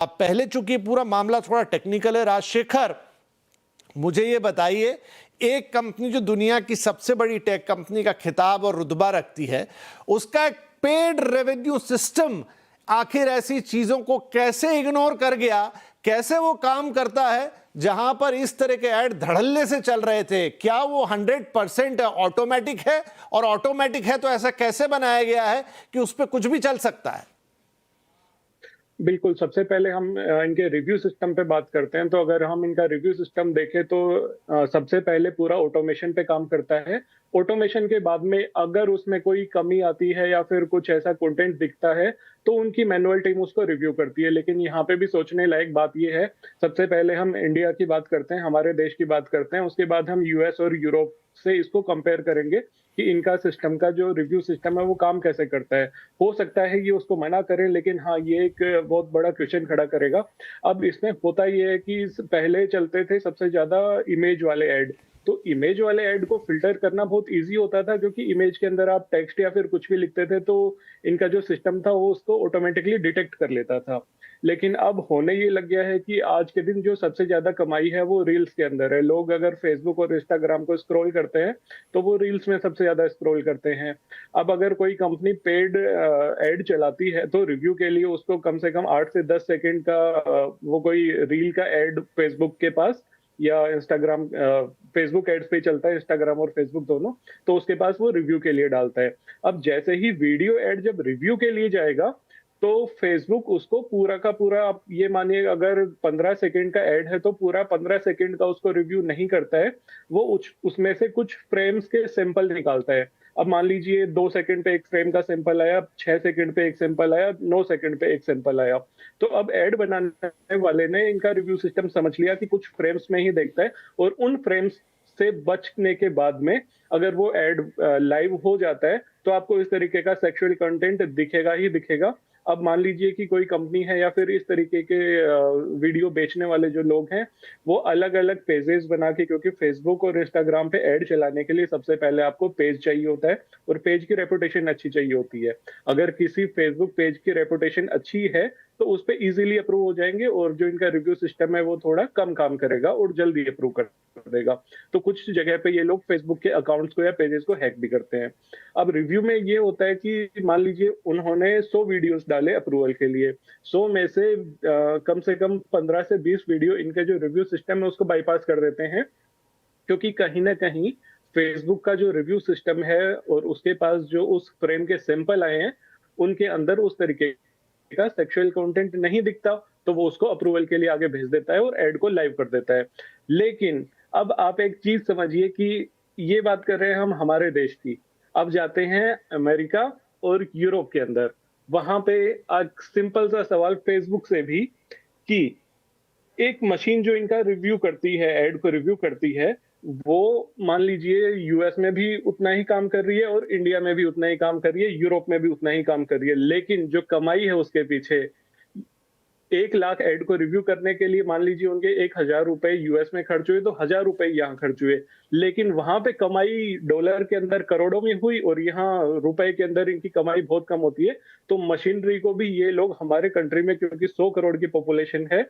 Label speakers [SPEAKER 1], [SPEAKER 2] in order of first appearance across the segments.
[SPEAKER 1] अब पहले चूंकि पूरा मामला थोड़ा टेक्निकल है, राजशेखर मुझे ये बताइए, एक कंपनी जो दुनिया की सबसे बड़ी टेक कंपनी का खिताब और रुतबा रखती है, उसका एक पेड रेवेन्यू सिस्टम आखिर ऐसी चीजों को कैसे इग्नोर कर गया, कैसे वो काम करता है जहां पर इस तरह के ऐड धड़ल्ले से चल रहे थे? क्या वो 100% ऑटोमेटिक है? और ऑटोमेटिक है तो ऐसा कैसे बनाया गया है कि उस पर कुछ भी चल सकता है?
[SPEAKER 2] बिल्कुल, सबसे पहले हम इनके रिव्यू सिस्टम पे बात करते हैं, तो अगर हम इनका रिव्यू सिस्टम देखें तो सबसे पहले पूरा ऑटोमेशन पे काम करता है। ऑटोमेशन के बाद में अगर उसमें कोई कमी आती है या फिर कुछ ऐसा कंटेंट दिखता है, तो उनकी मैनुअल टीम उसको रिव्यू करती है। लेकिन यहाँ पे भी सोचने लायक बात ये है, सबसे पहले हम इंडिया की बात करते हैं, हमारे देश की बात करते हैं, उसके बाद हम यूएस और यूरोप से इसको कंपेयर करेंगे कि इनका सिस्टम का जो रिव्यू सिस्टम है वो काम कैसे करता है। हो सकता है ये उसको मना करें, लेकिन हाँ, ये एक बहुत बड़ा क्वेश्चन खड़ा करेगा। अब इसमें होता ये है कि पहले चलते थे सबसे ज्यादा इमेज वाले ऐड, तो इमेज वाले ऐड को फिल्टर करना बहुत इजी होता था, क्योंकि इमेज के अंदर आप टेक्स्ट या फिर कुछ भी लिखते थे तो इनका जो सिस्टम था वो उसको ऑटोमेटिकली डिटेक्ट कर लेता था। लेकिन अब होने ये लग गया है कि आज के दिन जो सबसे ज्यादा कमाई है वो रील्स के अंदर है। लोग अगर फेसबुक और इंस्टाग्राम को स्क्रॉल करते हैं तो वो रील्स में सबसे ज्यादा स्क्रॉल करते हैं। अब अगर कोई कंपनी पेड एड चलाती है तो रिव्यू के लिए उसको कम से कम 8 से 10 सेकंड का वो कोई रील का एड फेसबुक के पास या इंस्टाग्राम, फेसबुक एड्स पे चलता है, इंस्टाग्राम और फेसबुक दोनों, तो उसके पास वो रिव्यू के लिए डालता है। अब जैसे ही वीडियो एड जब रिव्यू के लिए जाएगा तो फेसबुक उसको पूरा का पूरा, आप ये मानिए अगर 15 सेकंड का एड है तो पूरा 15 सेकंड का उसको रिव्यू नहीं करता है, वो उसमें से कुछ फ्रेम्स के सैंपल निकालता है। अब मान लीजिए 2 सेकंड पे एक फ्रेम का सैंपल आया, 6 सेकंड पे एक सैंपल आया, 9 सेकंड पे एक सैंपल आया। तो अब एड बनाने वाले ने इनका रिव्यू सिस्टम समझ लिया कि कुछ फ्रेम्स में ही देखता है, और उन फ्रेम्स से बचने के बाद में अगर वो एड लाइव हो जाता है तो आपको इस तरीके का सेक्सुअल कंटेंट दिखेगा ही दिखेगा। अब मान लीजिए कि कोई कंपनी है या फिर इस तरीके के वीडियो बेचने वाले जो लोग हैं, वो अलग अलग पेजेस बना के, क्योंकि फेसबुक और इंस्टाग्राम पे ऐड चलाने के लिए सबसे पहले आपको पेज चाहिए होता है और पेज की रेपुटेशन अच्छी चाहिए होती है। अगर किसी फेसबुक पेज की रेपुटेशन अच्छी है तो उस पे इजीली अप्रूव हो जाएंगे, और जो इनका रिव्यू सिस्टम है वो थोड़ा कम काम करेगा और जल्दी अप्रूव कर देगा। तो कुछ जगह पे ये लोग फेसबुक के अकाउंट्स को या पेजेस को हैक भी करते हैं। अब रिव्यू में ये होता है कि मान लीजिए उन्होंने 100 वीडियोस डाले अप्रूवल के लिए, 100 में से कम 15 से 20 वीडियो इनके जो रिव्यू सिस्टम है उसको बाईपास कर देते हैं, क्योंकि कहीं ना कहीं फेसबुक का जो रिव्यू सिस्टम है और उसके पास जो उस फ्रेम के सैंपल आए हैं उनके अंदर उस तरीके का सेक्सुअल कंटेंट नहीं दिखता, तो वो उसको अप्रूवल के लिए आगे भेज देता है और एड को लाइव कर देता है। लेकिन अब आप एक चीज समझिए कि ये बात कर रहे हैं हम हमारे देश की, अब जाते हैं अमेरिका और यूरोप के अंदर, वहां पे आज सिंपल सा सवाल फेसबुक से भी कि एक मशीन जो इनका रिव्यू करती है, एड को रिव्यू करती है, वो मान लीजिए यूएस में भी उतना ही काम कर रही है और इंडिया में भी उतना ही काम कर रही है, यूरोप में भी उतना ही काम कर रही है, लेकिन जो कमाई है उसके पीछे, 1 लाख एड को रिव्यू करने के लिए मान लीजिए उनके 1,000 रुपए यूएस में खर्च हुए तो 1,000 रुपए यहाँ खर्च हुए, लेकिन वहां पे कमाई डॉलर के अंदर करोड़ों में हुई और यहाँ रुपए के अंदर इनकी कमाई बहुत कम होती है। तो मशीनरी को भी ये लोग हमारे कंट्री में, क्योंकि 100 करोड़ की पॉपुलेशन है,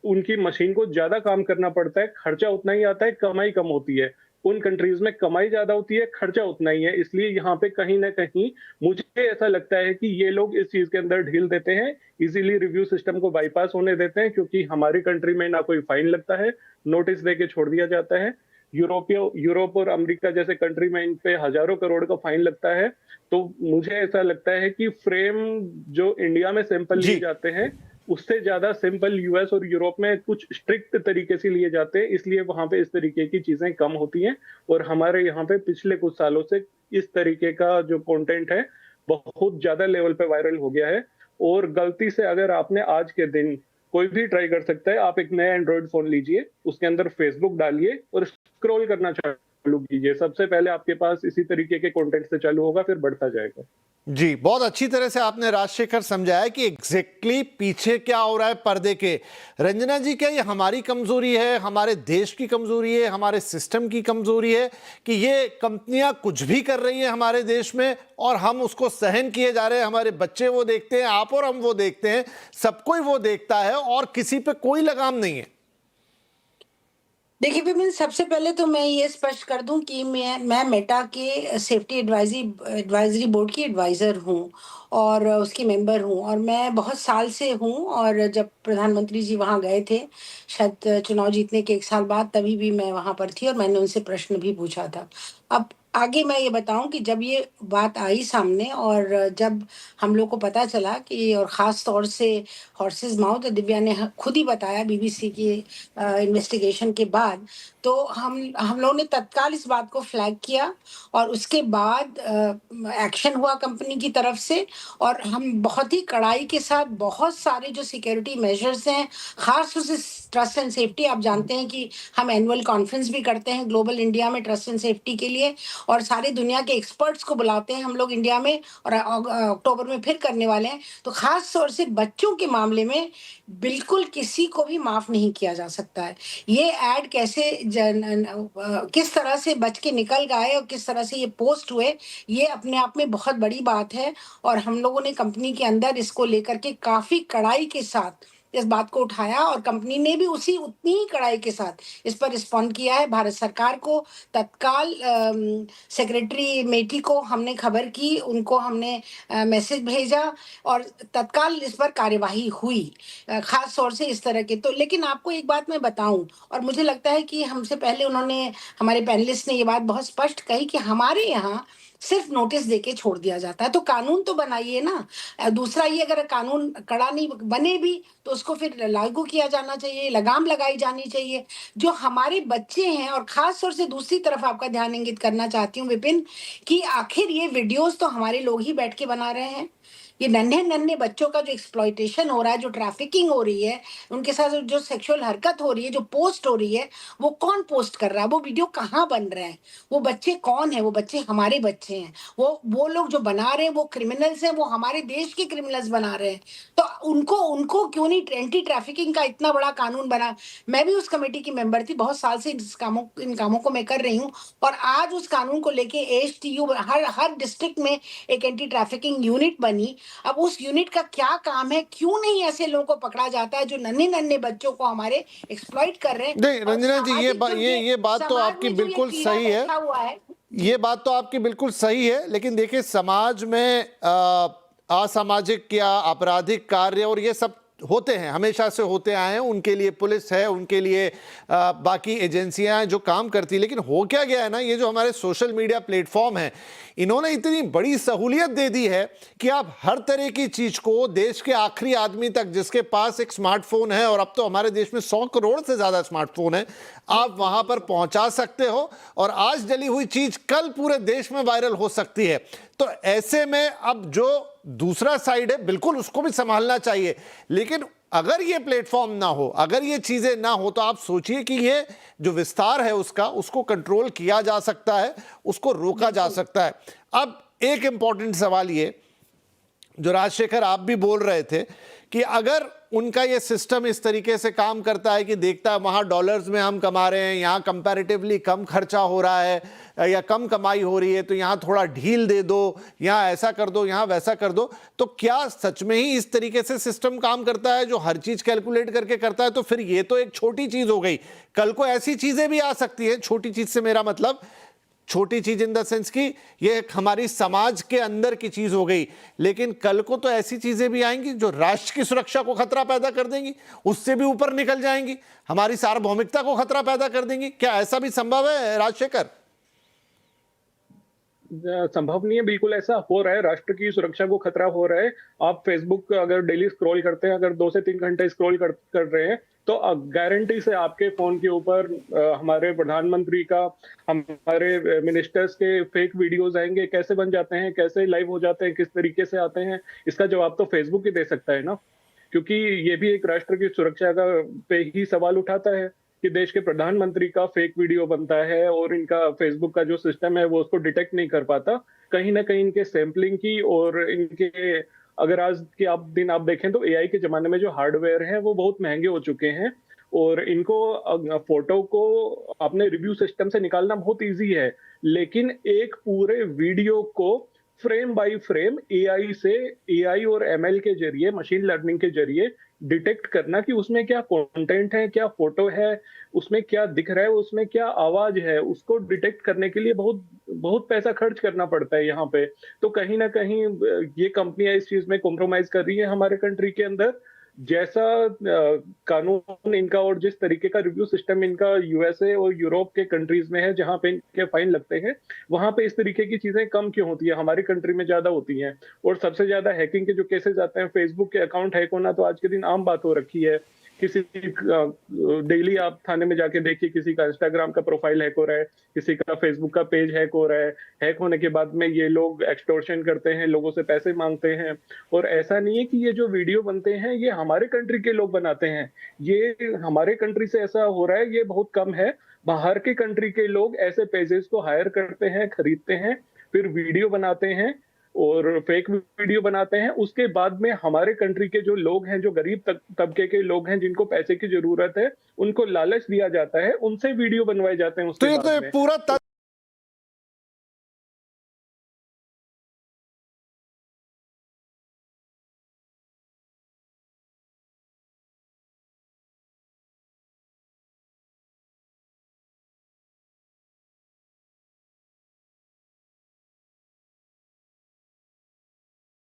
[SPEAKER 2] उनकी मशीन को ज्यादा काम करना पड़ता है, खर्चा उतना ही आता है, कमाई कम होती है। उन कंट्रीज में कमाई ज्यादा होती है, खर्चा उतना ही है, इसलिए यहाँ पे कहीं ना कहीं मुझे ऐसा लगता है कि ये लोग इस चीज के अंदर ढील देते हैं, इजीली रिव्यू सिस्टम को बाईपास होने देते हैं, क्योंकि हमारी कंट्री में ना कोई फाइन लगता है, नोटिस देके छोड़ दिया जाता है। यूरोप और अमेरिका जैसे कंट्री में इन पे हजारों करोड़ का फाइन लगता है। तो मुझे ऐसा लगता है कि फ्रेम जो इंडिया में सैंपल लिए
[SPEAKER 1] जी।
[SPEAKER 2] जाते हैं उससे ज्यादा सिंपल यूएस और यूरोप में कुछ स्ट्रिक्ट तरीके से लिए जाते हैं, इसलिए वहां पे इस तरीके की चीजें कम होती हैं। और हमारे यहाँ पे पिछले कुछ सालों से इस तरीके का जो कंटेंट है बहुत ज्यादा लेवल पे वायरल हो गया है। और गलती से अगर आपने आज के दिन, कोई भी ट्राई कर सकता है, आप एक नया एंड्रॉइड फोन लीजिए, उसके अंदर फेसबुक डालिए और स्क्रॉल करना चालू कीजिए, सबसे पहले आपके पास इसी तरीके के कंटेंट से चालू होगा, फिर बढ़ता जाएगा।
[SPEAKER 1] जी, बहुत अच्छी तरह से आपने राजशेखर समझाया कि एग्जैक्टली पीछे क्या हो रहा है पर्दे के। रंजना जी, क्या ये हमारी कमजोरी है, हमारे देश की कमजोरी है, हमारे सिस्टम की कमजोरी है कि ये कंपनियां कुछ भी कर रही हैं हमारे देश में और हम उसको सहन किए जा रहे हैं? हमारे बच्चे वो देखते हैं, आप और हम वो देखते हैं, सब कोई वो देखता है और किसी पे कोई लगाम नहीं है।
[SPEAKER 3] देखिए विपिन, सबसे पहले तो मैं ये स्पष्ट कर दूं कि मैं मेटा के सेफ्टी एडवाइजरी बोर्ड की एडवाइजर हूं और उसकी मेंबर हूं, और मैं बहुत साल से हूं। और जब प्रधानमंत्री जी वहां गए थे, शायद चुनाव जीतने के 1 साल बाद, तभी भी मैं वहां पर थी और मैंने उनसे प्रश्न भी पूछा था। अब आगे मैं ये बताऊं कि जब ये बात आई सामने और जब हम लोग को पता चला कि, और खास तौर से हॉर्सेस माउथ, दिव्या ने खुद ही बताया बीबीसी की इन्वेस्टिगेशन के बाद, तो हम लोगों ने तत्काल इस बात को फ्लैग किया और उसके बाद एक्शन हुआ कंपनी की तरफ से। और हम बहुत ही कड़ाई के साथ बहुत सारे जो सिक्योरिटी मेजर्स हैं, खास तौर से ट्रस्ट एंड सेफ्टी, आप जानते हैं कि हम एनुअल कॉन्फ्रेंस भी करते हैं ग्लोबल इंडिया में ट्रस्ट एंड सेफ्टी के लिए, और सारे दुनिया के एक्सपर्ट्स को बुलाते हैं हम लोग इंडिया में, और अक्टूबर में फिर करने वाले हैं। तो खास तौर से बच्चों के मामले में बिल्कुल किसी को भी माफ नहीं किया जा सकता है। ये ऐड कैसे किस तरह से बच के निकल गए और किस तरह से ये पोस्ट हुए, ये अपने आप में बहुत बड़ी बात है। और हम लोगों ने कंपनी के अंदर इसको लेकर के काफी कड़ाई के साथ इस बात को उठाया, और कंपनी ने भी उतनी ही कड़ाई के साथ इस पर रिस्पॉन्ड किया है। भारत सरकार को तत्काल सेक्रेटरी मेटी को हमने खबर की, उनको हमने मैसेज भेजा और तत्काल इस पर कार्यवाही हुई, खास तौर से इस तरह के। तो लेकिन आपको एक बात मैं बताऊं, और मुझे लगता है कि हमसे पहले हमारे पैनलिस्ट ने ये बात बहुत स्पष्ट कही कि हमारे यहाँ सिर्फ नोटिस देके छोड़ दिया जाता है। तो कानून तो बनाइए ना। दूसरा, ये अगर कानून कड़ा नहीं बने भी तो उसको फिर लागू किया जाना चाहिए, लगाम लगाई जानी चाहिए। जो हमारे बच्चे हैं, और खास तौर से दूसरी तरफ आपका ध्यान इंगित करना चाहती हूँ विपिन, कि आखिर ये वीडियोस तो हमारे लोग ही बैठ के बना रहे हैं। ये नन्हे नन्हे बच्चों का जो एक्सप्लॉइटेशन हो रहा है, जो ट्रैफिकिंग हो रही है, उनके साथ जो सेक्सुअल हरकत हो रही है, जो पोस्ट हो रही है, वो कौन पोस्ट कर रहा है, वो वीडियो कहाँ बन रहे हैं, वो बच्चे कौन है? वो बच्चे हमारे बच्चे हैं। वो लोग जो बना रहे हैं वो क्रिमिनल्स हैं, वो हमारे देश के क्रिमिनल्स बना रहे हैं। तो उनको उनको क्यों नहीं एंटी ट्रैफिकिंग का इतना बड़ा कानून बना? मैं भी उस कमेटी की मेंबर थी, बहुत साल से इन कामों को मैं कर रही हूँ, और आज उस कानून को लेके एएचटीयू हर डिस्ट्रिक्ट में एक एंटी ट्रैफिकिंग यूनिट बनी। अब उस यूनिट का क्या काम है? क्यों नहीं ऐसे लोगों को पकड़ा जाता है जो नन्हे नन्हे बच्चों को हमारे एक्सप्लॉइट कर रहे हैं?
[SPEAKER 1] नहीं
[SPEAKER 3] और
[SPEAKER 1] रंजना जी, ये बात तो
[SPEAKER 3] समाज
[SPEAKER 1] आपकी
[SPEAKER 3] में जो ये
[SPEAKER 1] बिल्कुल
[SPEAKER 3] कीड़ा
[SPEAKER 1] सही है।
[SPEAKER 3] बैठा हुआ है,
[SPEAKER 1] ये बात तो आपकी बिल्कुल सही है, लेकिन देखिए समाज में असामाजिक या आपराधिक कार्य और ये सब होते हैं, हमेशा से होते आए हैं। उनके लिए पुलिस है, उनके लिए बाकी एजेंसियां हैं जो काम करती है। लेकिन हो क्या गया है ना, ये जो हमारे सोशल मीडिया प्लेटफॉर्म है, इन्होंने इतनी बड़ी सहूलियत दे दी है कि आप हर तरह की चीज को देश के आखिरी आदमी तक, जिसके पास एक स्मार्टफोन है, और अब तो हमारे देश में 100 करोड़ से ज्यादा स्मार्टफोन है, आप वहां पर पहुंचा सकते हो और आज जली हुई चीज कल पूरे देश में वायरल हो सकती है। तो ऐसे में अब जो दूसरा साइड है, बिल्कुल उसको भी संभालना चाहिए। लेकिन अगर ये प्लेटफॉर्म ना हो, अगर ये चीजें ना हो, तो आप सोचिए कि ये जो विस्तार है उसको कंट्रोल किया जा सकता है, उसको रोका जा सकता है। अब एक इंपॉर्टेंट सवाल ये, जो राजशेखर आप भी बोल रहे थे, कि अगर उनका ये सिस्टम इस तरीके से काम करता है कि देखता है वहाँ डॉलर्स में हम कमा रहे हैं, यहाँ कंपैरेटिवली कम खर्चा हो रहा है या कम कमाई हो रही है, तो यहाँ थोड़ा ढील दे दो, यहाँ ऐसा कर दो, यहाँ वैसा कर दो, तो क्या सच में ही इस तरीके से सिस्टम काम करता है जो हर चीज कैलकुलेट करके करता है? तो फिर ये तो एक छोटी चीज हो गई, कल को ऐसी चीजें भी आ सकती है। छोटी चीज से मेरा मतलब छोटी चीज इन द सेंस की ये हमारी समाज के अंदर की चीज हो गई, लेकिन कल को तो ऐसी चीजें भी आएंगी जो राष्ट्र की सुरक्षा को खतरा पैदा कर देंगी, उससे भी ऊपर निकल जाएंगी, हमारी सार्वभौमिकता को खतरा पैदा कर देंगी। क्या ऐसा भी संभव है राजशेखर?
[SPEAKER 2] संभव नहीं है, बिल्कुल ऐसा हो रहा है। राष्ट्र की सुरक्षा को खतरा हो रहा है। आप फेसबुक अगर डेली स्क्रॉल करते हैं, अगर 2 से 3 घंटे स्क्रॉल कर रहे हैं, तो गारंटी से आपके फोन के ऊपर हमारे प्रधानमंत्री का, हमारे मिनिस्टर्स के फेक वीडियोस आएंगे। कैसे बन जाते हैं, कैसे लाइव हो जाते हैं, किस तरीके से आते हैं, इसका जवाब तो फेसबुक ही दे सकता है ना, क्योंकि ये भी एक राष्ट्र की सुरक्षा का पे ही सवाल उठाता है। कि देश के प्रधानमंत्री का फेक वीडियो बनता है और इनका फेसबुक का जो सिस्टम है वो उसको डिटेक्ट नहीं कर पाता। कहीं ना कहीं इनके सैंपलिंग की और इनके, अगर आज के आप देखें तो एआई के जमाने में जो हार्डवेयर है वो बहुत महंगे हो चुके हैं, और इनको फोटो को अपने रिव्यू सिस्टम से निकालना बहुत इजी है, लेकिन एक पूरे वीडियो को फ्रेम बाय फ्रेम एआई और एमएल के जरिए, मशीन लर्निंग के जरिए डिटेक्ट करना कि उसमें क्या कंटेंट है, क्या फोटो है, उसमें क्या दिख रहा है, उसमें क्या आवाज है, उसको डिटेक्ट करने के लिए बहुत बहुत पैसा खर्च करना पड़ता है यहाँ पे। तो कहीं ना कहीं ये कंपनियां इस चीज में कॉम्प्रोमाइज कर रही है हमारे कंट्री के अंदर। जैसा कानून इनका और जिस तरीके का रिव्यू सिस्टम इनका यूएसए और यूरोप के कंट्रीज में है जहां पे इनके फाइन लगते हैं, वहां पे इस तरीके की चीजें कम क्यों होती है, हमारी कंट्री में ज्यादा होती हैं। और सबसे ज्यादा हैकिंग के जो केसेस आते हैं, फेसबुक के अकाउंट हैक होना तो आज के दिन आम बात हो रखी है। किसी डेली आप थाने में जाके देखिए, किसी का इंस्टाग्राम का प्रोफाइल हैक हो रहा है, किसी का फेसबुक का पेज हैक हो रहा है। हैक होने के बाद में ये लोग एक्सटॉर्शन करते हैं, लोगों से पैसे मांगते हैं। और ऐसा नहीं है कि ये जो वीडियो बनते हैं ये हमारे कंट्री के लोग बनाते हैं, ये हमारे कंट्री से ऐसा हो रहा है ये बहुत कम है। बाहर के कंट्री के लोग ऐसे पेजेस को हायर करते हैं, खरीदते हैं, फिर वीडियो बनाते हैं और फेक वीडियो बनाते हैं। उसके बाद में हमारे कंट्री के जो लोग हैं, जो गरीब तबके के लोग हैं, जिनको पैसे की जरूरत है, उनको लालच दिया जाता है, उनसे वीडियो बनवाए जाते हैं
[SPEAKER 1] तो
[SPEAKER 2] उसके
[SPEAKER 1] ये
[SPEAKER 2] बाद
[SPEAKER 1] तो
[SPEAKER 2] में।
[SPEAKER 1] पूरा